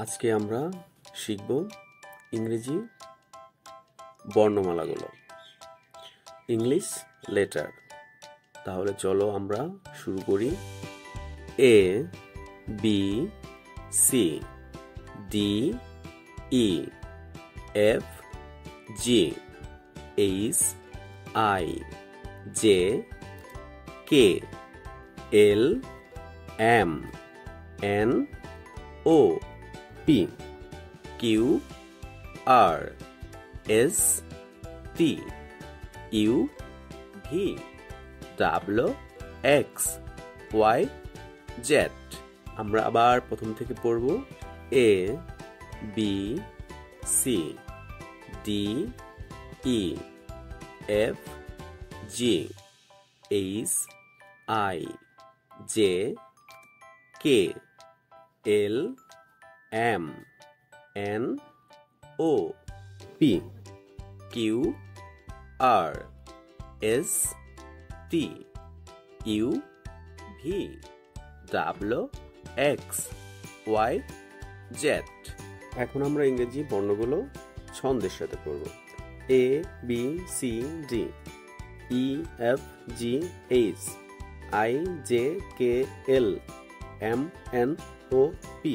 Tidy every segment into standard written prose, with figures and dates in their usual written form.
আজকে আমরা শিখব ইংরেজি বর্ণমালাগুলো, ইংলিশ লেটার। তাহলে চলো আমরা শুরু করি। A, B, C, D, E, F, G, H, I, J, K, L, M, N, O, P, Q, R, S, T, U, V, W, X, Y, Z. আমরা আবার প্রথম থেকে পড়ব। A, B, C, D, E, F, G, H, I, J, K, L, M, N, O, P, Q, R, S, T, U, V, W, X, Y, Z. এখন আমরা ইংরেজি বর্ণগুলো ছন্দের সাথে পড়ব। A, B, C, D, E, F, G, H, I, J, K, L, M, N, O, P,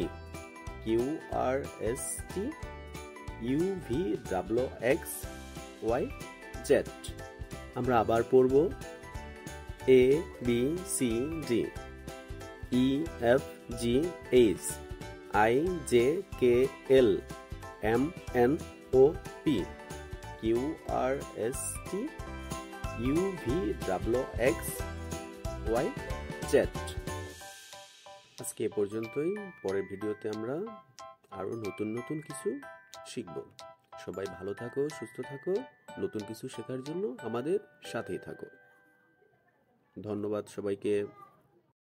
Q, R, S, T, U, V, W, X, Y, Z. আমরা আবার পড়ব। A, B, C, D, E, F, G, H, I, J, K, L, M, N, O, P, Q, R, S, T, U, V, W, X, Y, Z. আজকে এ পর্যন্তই। পরের ভিডিওতে আমরা আরো নতুন নতুন কিছু শিখব। সবাই ভালো থাকো, সুস্থ থাকো। নতুন কিছু শেখার জন্য আমাদের সাথেই থাকো। ধন্যবাদ সবাইকে।